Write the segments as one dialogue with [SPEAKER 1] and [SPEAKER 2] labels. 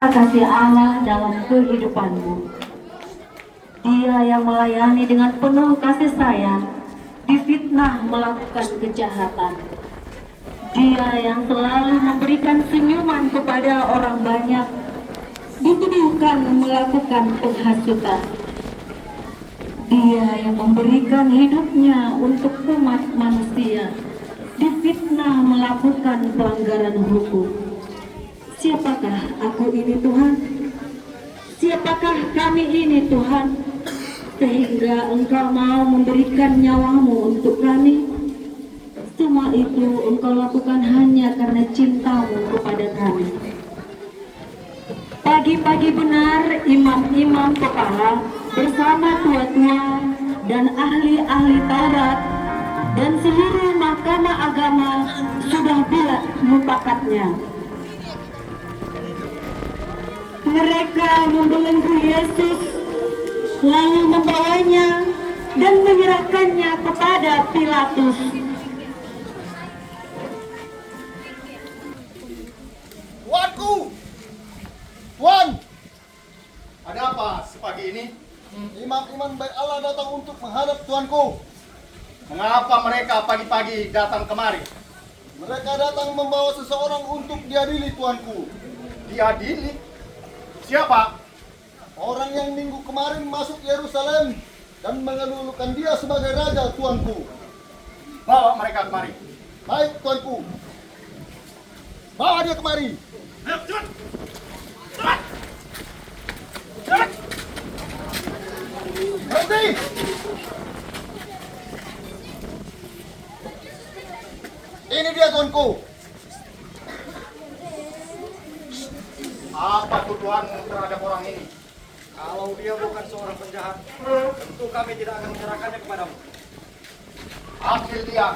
[SPEAKER 1] kasih Allah dalam kehidupanmu. Dia yang melayani dengan penuh kasih sayang, difitnah melakukan kejahatan. Dia yang selalu memberikan senyuman kepada orang banyak, dituduhkan melakukan penghasutan. Dia yang memberikan hidupnya untuk umat manusia, difitnah melakukan pelanggaran hukum. Siapakah aku ini, Tuhan? Siapakah kami ini, Tuhan? Sehingga Engkau mau memberikan nyawamu untuk kami. Semua itu Engkau lakukan hanya karena cintamu kepada kami. Pagi-pagi benar imam-imam kepala bersama tua-tua dan ahli-ahli Taurat dan seluruh mahkamah agama sudah bulat mupakatnya. Mereka membelenggu Yesus, lalu membawanya dan menyerahkannya kepada Pilatus.
[SPEAKER 2] Tuanku! Tuan! Ada apa sepagi ini? Imam-imam baik Allah datang untuk menghadap Tuanku. Mengapa mereka pagi-pagi datang kemari? Mereka datang membawa seseorang untuk diadili, Tuanku. Diadili? Siapa? Orang yang minggu kemarin masuk Yerusalem dan mengelulukan dia sebagai raja, Tuanku. Bawa mereka kemari. Baik, Tuanku. Bawa dia kemari. Ayo, cepat! Cepat! Cepat! Berhenti! Ini dia, Tuanku. Apa tuduhanmu terhadap orang ini?
[SPEAKER 3] Kalau dia bukan seorang penjahat, tentu kami tidak akan menyerahkannya kepadamu.
[SPEAKER 2] Ambil dia.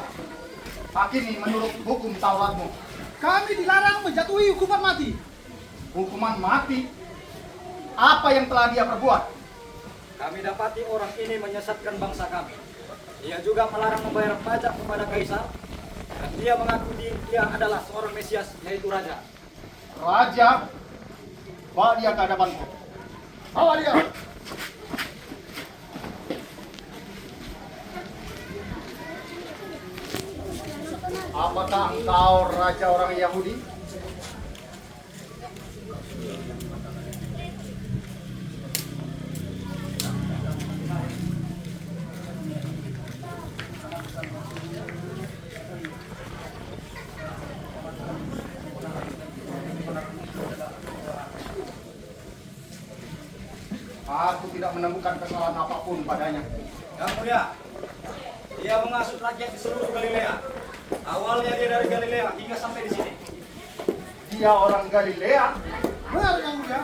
[SPEAKER 2] Hakimi menurut hukum Tauratmu.
[SPEAKER 4] Kami dilarang menjatuhi hukuman mati.
[SPEAKER 2] Hukuman mati? Apa yang telah dia perbuat?
[SPEAKER 3] Kami dapati orang ini menyesatkan bangsa kami. Dia juga melarang membayar pajak kepada kaisar. Dan dia mengaku dia adalah seorang Mesias, yaitu Raja.
[SPEAKER 2] Raja? Bawa dia ke hadapanku. Bawa dia. Apakah engkau raja orang Yahudi? Aku tidak menemukan kesalahan apapun padanya.
[SPEAKER 3] Yang mulia, dia mengasut rakyat di seluruh Galilea. Awalnya dia dari Galilea hingga sampai di sini.
[SPEAKER 2] Dia orang Galilea?
[SPEAKER 4] Benar, Yang Mulia.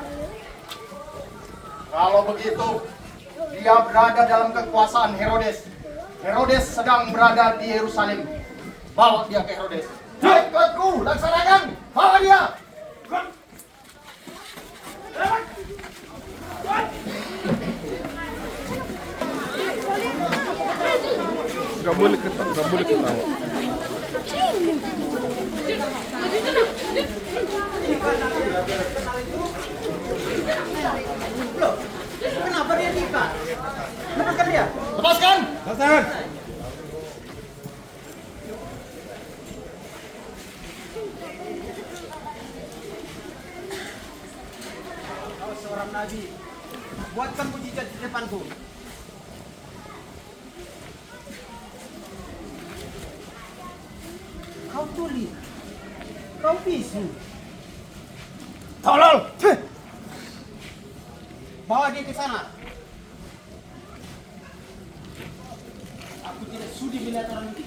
[SPEAKER 2] Kalau begitu, dia berada dalam kekuasaan Herodes. Herodes sedang berada di Yerusalem. Bawa dia ke Herodes. Baik, Tuanku, laksanakan. Bawa dia.
[SPEAKER 5] Gak boleh ketawa.
[SPEAKER 4] Loh, kenapa dia diikat? Lepaskan dia.
[SPEAKER 2] Lepaskan.
[SPEAKER 5] Hasan!
[SPEAKER 4] Kau seorang nabi. Buatkan mujizat di depanku. Kau tuli. Kau bisu.
[SPEAKER 2] Tolol.
[SPEAKER 4] Bawa dia ke sana. Aku tidak sudi melihat orang itu.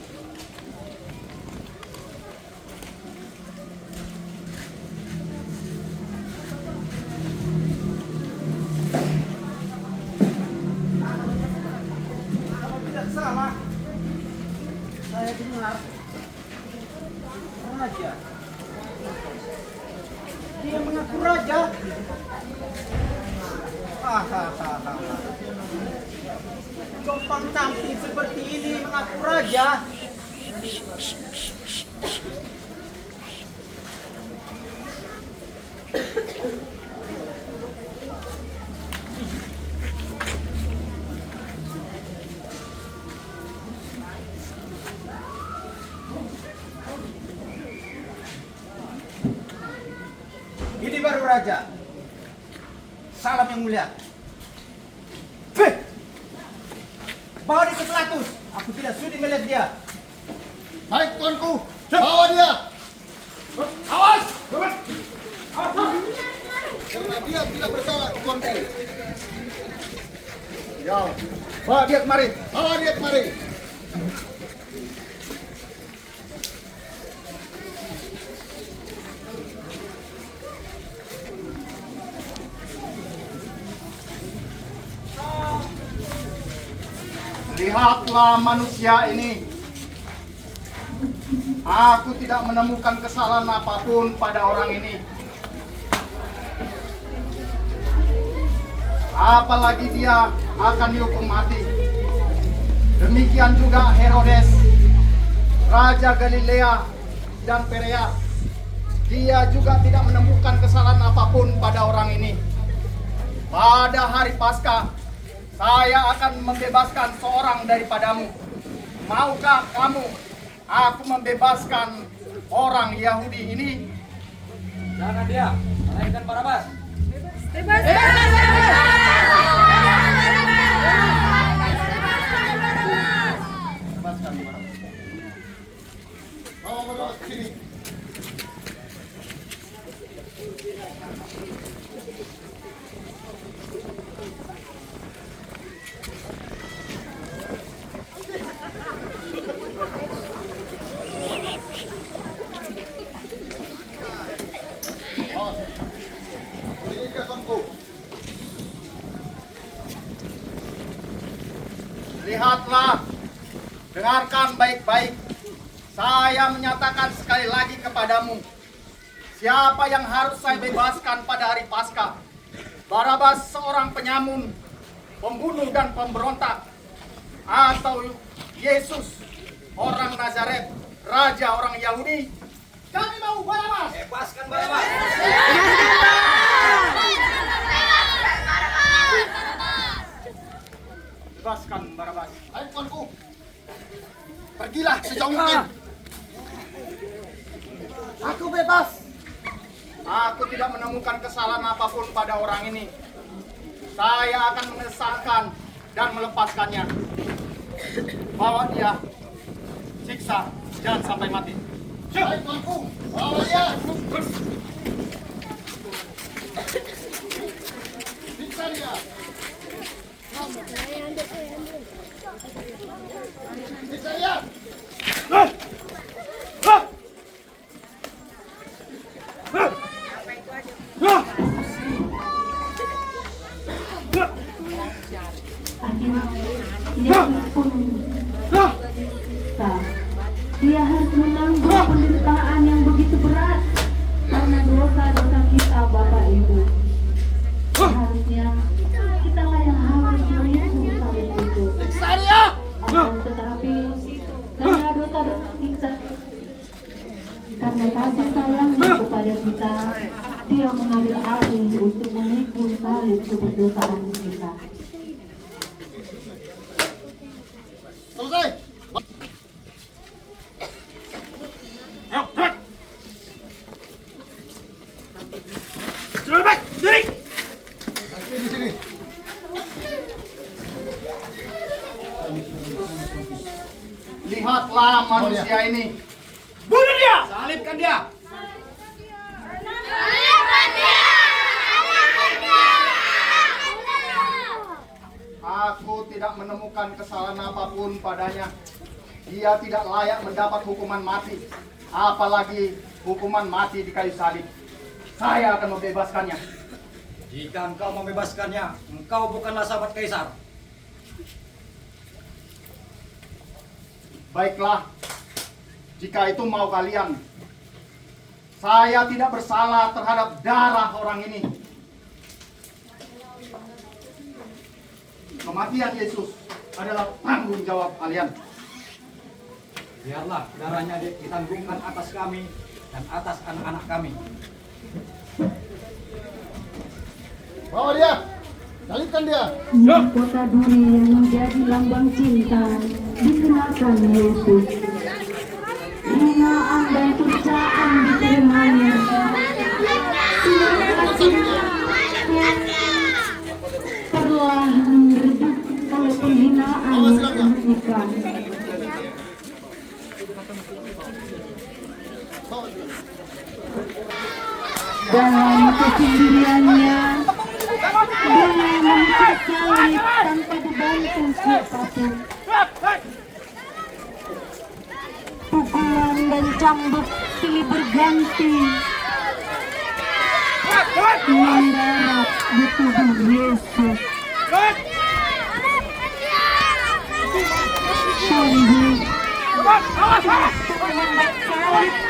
[SPEAKER 4] Kalau tidak salah, saya dengar raja. Dia mengaku raja. Compang camping seperti ini mengaku raja. Raja. Salam yang mulia. Hei! Bawa dia ke Pilatus. Aku tidak sudi melihat dia.
[SPEAKER 2] Baik tuanku, bawa dia. Awas! Karena dia tidak bersalah tuanku. Ya, bawa dia kemari. Bawa dia kemari. Lihatlah manusia ini. Aku tidak menemukan kesalahan apapun pada orang ini. Apalagi dia akan dihukum mati. Demikian juga Herodes, Raja Galilea dan Perea. Dia juga tidak menemukan kesalahan apapun pada orang ini. Pada hari Paskah, saya akan membebaskan seorang daripadamu. Maukah kamu aku membebaskan orang Yahudi ini?
[SPEAKER 3] Jangan dia, melainkan Barabas.
[SPEAKER 2] Bebaskan Barabas. Bawa Barabas ke sini. Ini ke tuanku. Lihatlah, dengarkan baik-baik. Saya menyatakan sekali lagi kepadamu, siapa yang harus saya bebaskan pada hari Paskah? Barabas seorang penyamun, pembunuh dan pemberontak, atau Yesus orang Nazaret, raja orang Yahudi? Kami mau Barabas.
[SPEAKER 3] Bebaskan Barabas.
[SPEAKER 2] Bebaskan Barabas. Ayo tuanku, pergilah sejauh mungkin. Aku bebas. Aku tidak menemukan kesalahan apapun pada orang ini. Saya akan mengesahkan dan melepaskannya. Bawa dia, siksa, jangan sampai mati. Ayo tuanku, bawa dia. Siksa dia. Siksa dia.
[SPEAKER 1] Akhirnya Yesus pun dia harus menanggung penderitaan yang begitu berat karena dosa-dosa kita, Bapak Ibu. Seharusnya kitalah yang harus memikul salib itu. Akan tetapi karena dosa-dosa kita, karena kasih sayangnya kepada kita, dia mengambil alih untuk memikul salib kedosaan kita.
[SPEAKER 2] Selesai. Di sini. Lihatlah manusia ini.
[SPEAKER 4] Bunuh dia! Salibkan dia!
[SPEAKER 2] Aku tidak menemukan kesalahan apapun padanya. Dia tidak layak mendapat hukuman mati, apalagi hukuman mati di kayu salib. Saya akan membebaskannya.
[SPEAKER 3] Jika engkau membebaskannya, engkau bukanlah sahabat Kaisar.
[SPEAKER 2] Baiklah, jika itu mau kalian. Saya tidak bersalah terhadap darah orang ini. Kematian Yesus adalah tanggung jawab kalian.
[SPEAKER 3] Biarlah darahnya ditanggungkan atas kami dan atas anak-anak kami.
[SPEAKER 2] Bawa dia, salibkan dia.
[SPEAKER 1] Mahkota duri yang menjadi lambang cinta dikenakan Yesus. Hinaan dan cercaan diterimanya. Sehingga ikan. Dalam kesendiriannya, dia mengangkat salib tanpa dibantu siapapun. Pukulan dan cambuk silih berganti mendarat di tubuh Yesus. Sungguh salib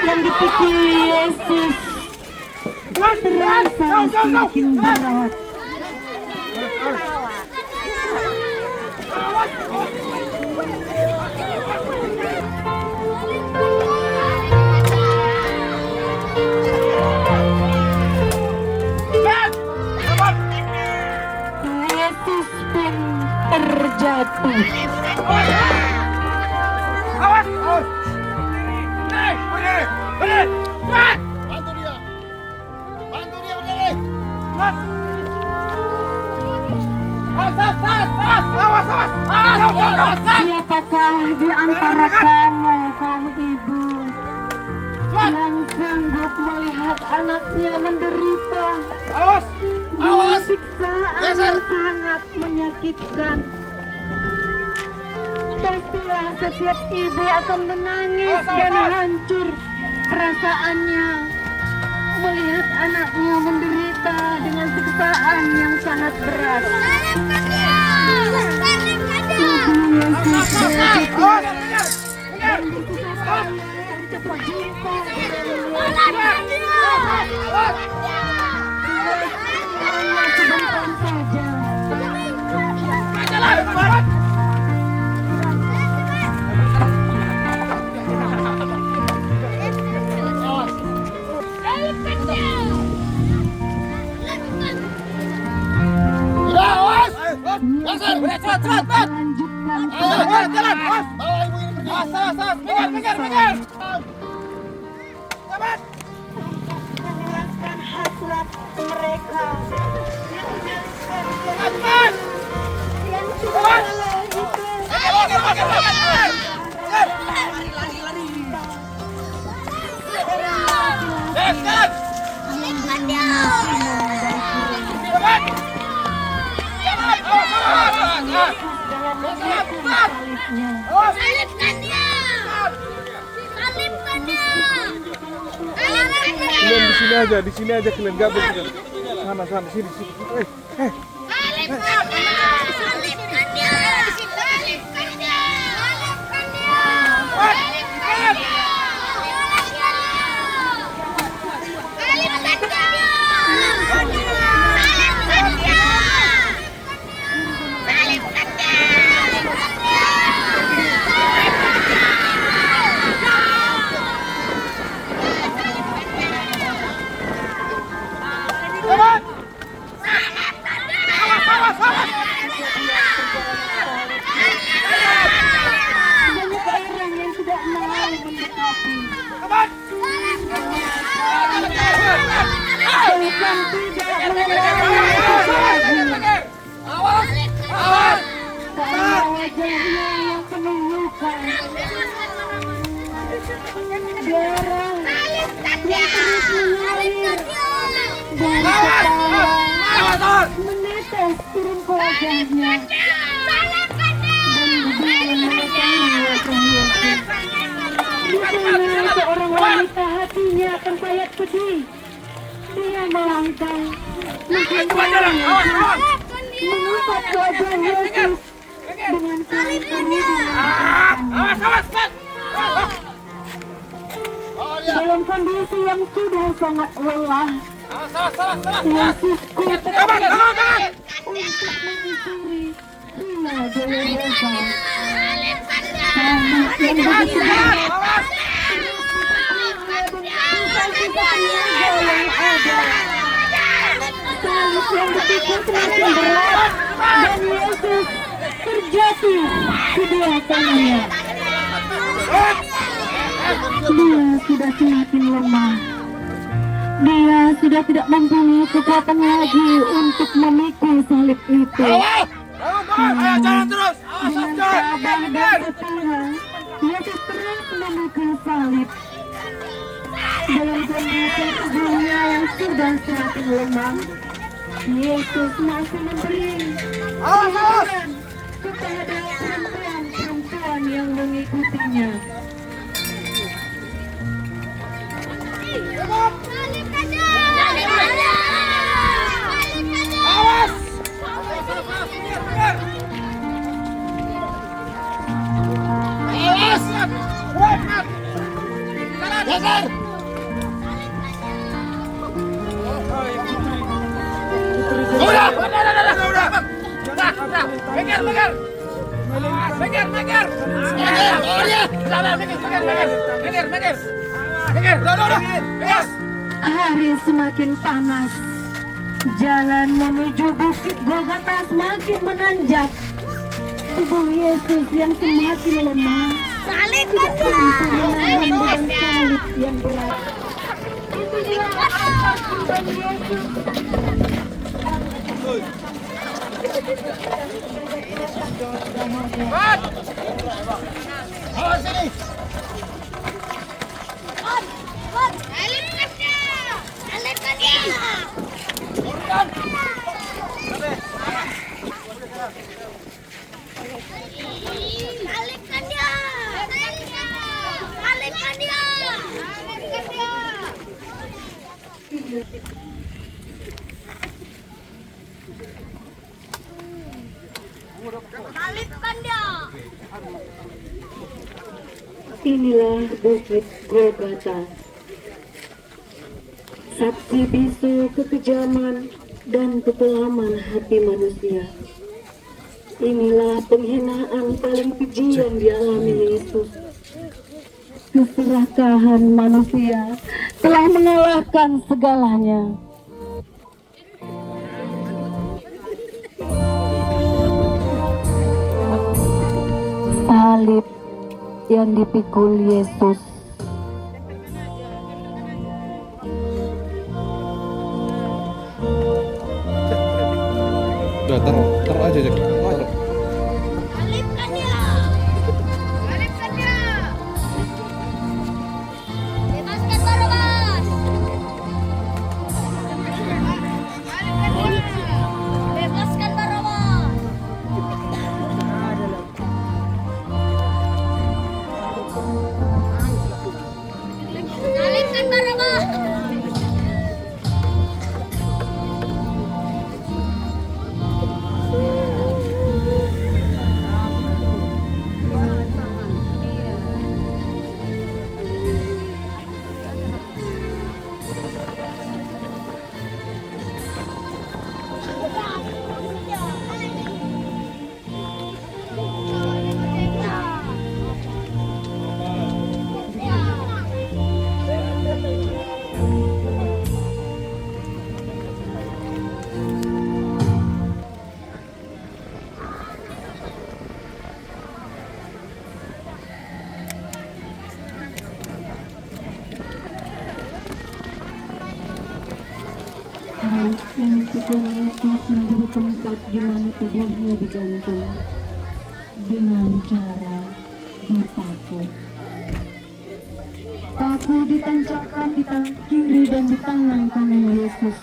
[SPEAKER 1] yang dipikul Yesus terasa semakin berat. Yesus pun terjatuh.
[SPEAKER 2] Bantu dia. Bantu dia berdiri.
[SPEAKER 1] Siapakah di antara kamu, kaum ibu, yang sanggup melihat anaknya menderita dengan siksaan yang sangat menyakitkan? Pastilah setiap ibu akan menangis dan hancur perasaannya melihat anaknya menderita dengan siksaan yang sangat berat. Menjelaskan hasrat mereka yang sudah
[SPEAKER 6] Salibkan dia! Salibkan dia!
[SPEAKER 5] Kalian di sini aja kalian gak boleh. Sana sini.
[SPEAKER 6] Salibkan dia! Salibkan dia! Salibkan dia! Salibkan dia! Salibkan dia! Salibkan dia! menetes turun ke wajahnya di sana seorang wanita hatinya tersayat pedih. Dia melangkah mengangkat wajah Yesus dengan saling dalam kondisi yang sudah sangat lelah. Yesusku tertarik untuk menyusuri Villa Dolorosa. Salib yang begitu berat, yang ada. Salib yang begitu semakin berat dan Yesus terjatuh kedua kalinya. Dia sudah semakin lemah. Dia sudah tidak mempunyai kekuatan lagi untuk memikul salib itu.
[SPEAKER 4] Ayo jalan terus.
[SPEAKER 1] Dengan tabah dan setia, Yesus terus memikul salib. Dalam kondisi tubuhnya yang sudah semakin lemah, Yesus masih memberi perhatian kepada perempuan-perempuan yang mengikutinya.
[SPEAKER 6] Salib aja! Salib aja! Salib aja!
[SPEAKER 4] Awas! Awas! Geser! Udah! Minggir!
[SPEAKER 1] Hari semakin panas. Jalan menuju bukit Golgota semakin menanjak. Tubuh Yesus yang semakin lemah
[SPEAKER 6] Salib
[SPEAKER 1] tidak
[SPEAKER 6] aja!
[SPEAKER 1] mampu menahan
[SPEAKER 6] Salib
[SPEAKER 1] beban
[SPEAKER 6] aja!
[SPEAKER 1] salib yang berat. Itulah Tuhan Yesus.
[SPEAKER 4] Awas sini!
[SPEAKER 6] Salibkan dia! Salibkan dia! Salibkan dia! Salibkan dia! Salibkan dia! Salibkan dia!
[SPEAKER 1] Inilah bukit Golgota, saksi bisu kekejaman dan kekelaman hati manusia. Inilah penghinaan paling keji yang dialami Yesus. Keserakahan manusia telah mengalahkan segalanya. Salib yang dipikul Yesus.
[SPEAKER 5] Udah, taruh aja, Jack. Taruh.
[SPEAKER 6] Salibkan dia! Salibkan dia! Bebaskan Barabas! Bebaskan Barabas! Salibkan Barabas!
[SPEAKER 1] Yang pikul Yesus menjadi tempat di mana tubuhnya digantung dengan cara dipaku. Paku ditancapkan di tangan kiri dan di tangan kanan Yesus.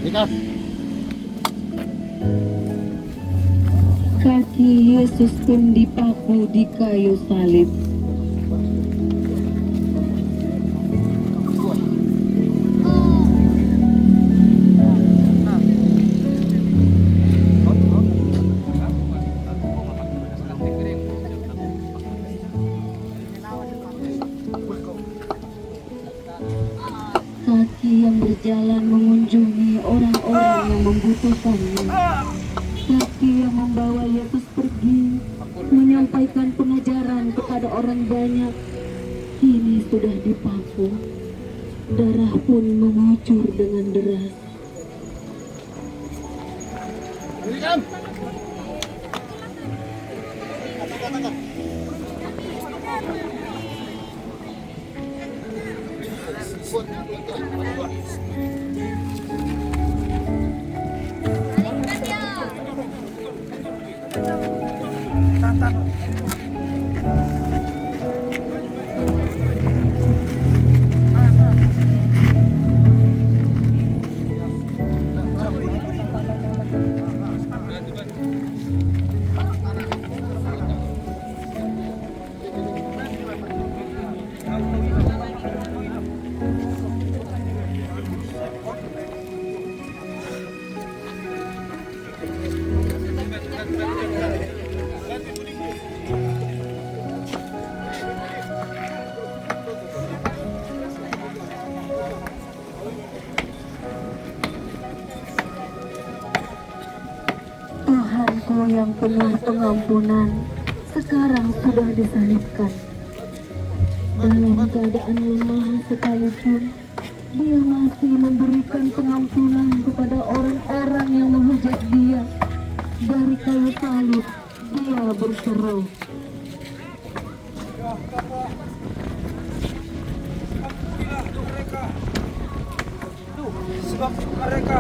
[SPEAKER 4] Ikat!
[SPEAKER 1] Kaki Yesus pun dipaku di kayu salib. Kaki yang berjalan mengunjungi orang-orang yang membutuhkannya. Kaki yang membawa Yesus pergi, menyampaikan pengajaran kepada orang banyak, kini sudah dipaku. Darah pun mengucur dengan deras.
[SPEAKER 4] Berikan!
[SPEAKER 1] Tuhanku yang penuh pengampunan sekarang sudah disalibkan. Dalam keadaan lemah sekalipun, Dia masih memberikan pengampunan kepada orang-orang yang menghujat Dia. Dari kayu salib, Dia berseru,
[SPEAKER 5] Sebab mereka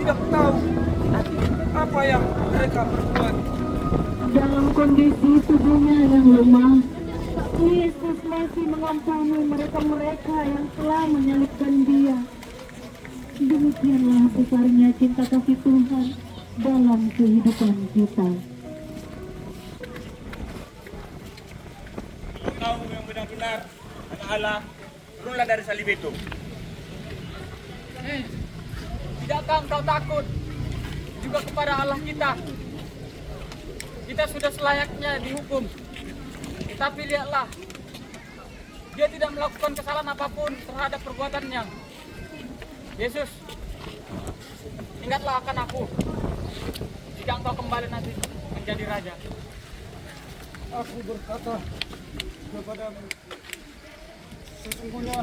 [SPEAKER 5] tidak tahu apa yang mereka perbuat.
[SPEAKER 1] dalam kondisi tubuhnya yang lemah, Yesus masih mengampuni mereka-mereka yang telah menyalibkan Dia. Demikianlah besarnya cinta kasih Tuhan dalam kehidupan kita.
[SPEAKER 5] Kau yang benar-benar anak Allah, turunlah dari salib itu.
[SPEAKER 3] Tidakkah engkau takut juga kepada Allah kita? Kita sudah selayaknya dihukum. Tapi lihatlah, Dia tidak melakukan kesalahan apapun terhadap perbuatannya. Yesus, ingatlah akan aku jika engkau kembali nanti menjadi raja.
[SPEAKER 5] Aku berkata kepadamu, sesungguhnya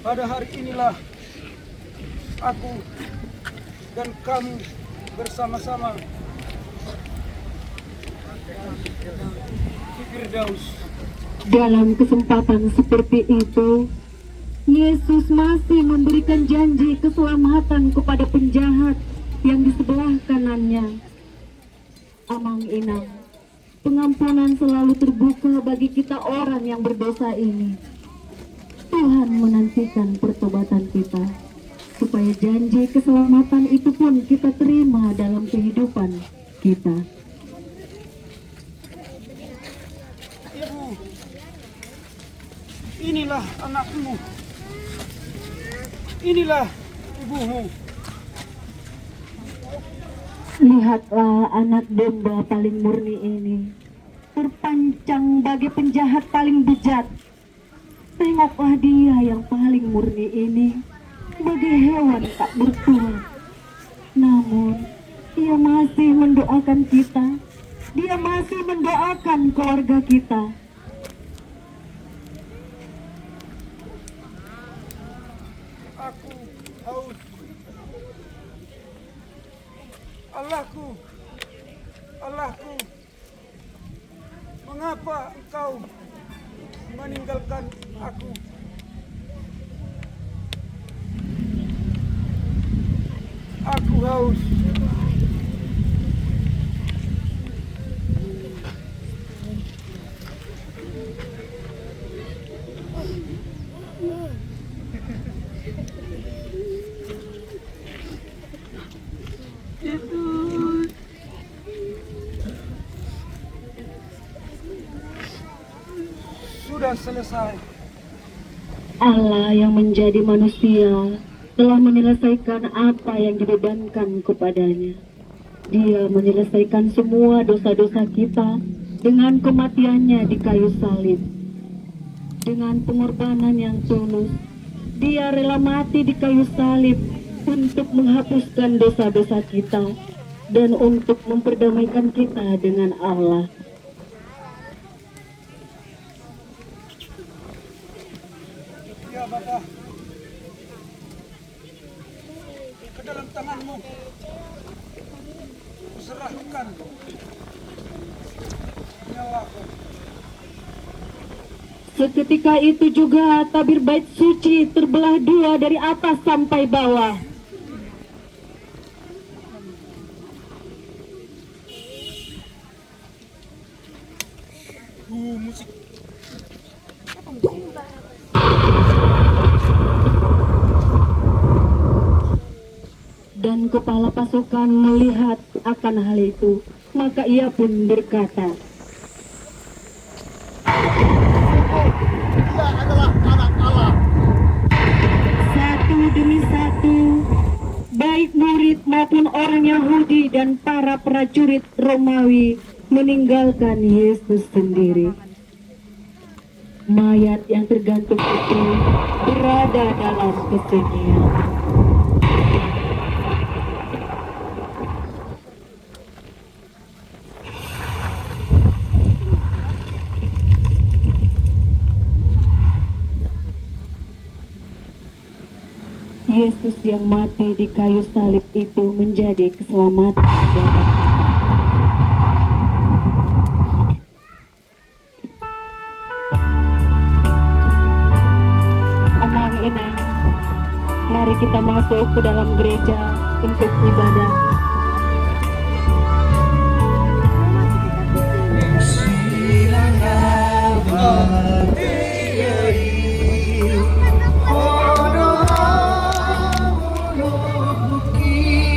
[SPEAKER 5] pada hari inilah aku dan kamu bersama-sama di Firdaus.
[SPEAKER 1] Dalam kesempatan seperti itu, Yesus masih memberikan janji keselamatan kepada penjahat yang di sebelah kanannya. Amang-inang, pengampunan selalu terbuka bagi kita orang yang berdosa ini. Tuhan menantikan pertobatan kita, supaya janji keselamatan itu pun kita terima dalam kehidupan kita.
[SPEAKER 5] Ibu, inilah anakmu. Inilah ibumu.
[SPEAKER 1] Lihatlah anak domba paling murni ini, terpancang bagi penjahat paling bejat. Tengoklah Dia yang paling murni ini, bagi hewan tak bertuan. Namun, Dia masih mendoakan kita. Dia masih mendoakan keluarga kita.
[SPEAKER 5] Aku haus. Allahku, Allahku, mengapa engkau meninggalkan aku? Aku haus. Sudah selesai.
[SPEAKER 1] Allah yang menjadi manusia telah menyelesaikan apa yang dibebankan kepadanya. Dia menyelesaikan semua dosa-dosa kita dengan kematiannya di kayu salib. Dengan pengorbanan yang tulus, Dia rela mati di kayu salib untuk menghapuskan dosa-dosa kita dan untuk memperdamaikan kita dengan Allah.
[SPEAKER 5] Ya Bapa, ke dalam tanganmu kuserahkan
[SPEAKER 1] Seketika itu juga tabir bait suci terbelah dua dari atas sampai bawah. Dan kepala pasukan melihat akan hal itu, maka ia pun berkata,
[SPEAKER 2] Dia adalah anak Allah.
[SPEAKER 1] satu demi satu, baik murid maupun orang Yahudi dan para prajurit Romawi meninggalkan Yesus sendiri. Mayat yang tergantung itu berada dalam kesunyian. Yesus yang mati di kayu salib itu menjadi keselamatan bagi kita. Amang ini, mari kita masuk ke dalam gereja untuk ibadah.
[SPEAKER 4] Silang abadi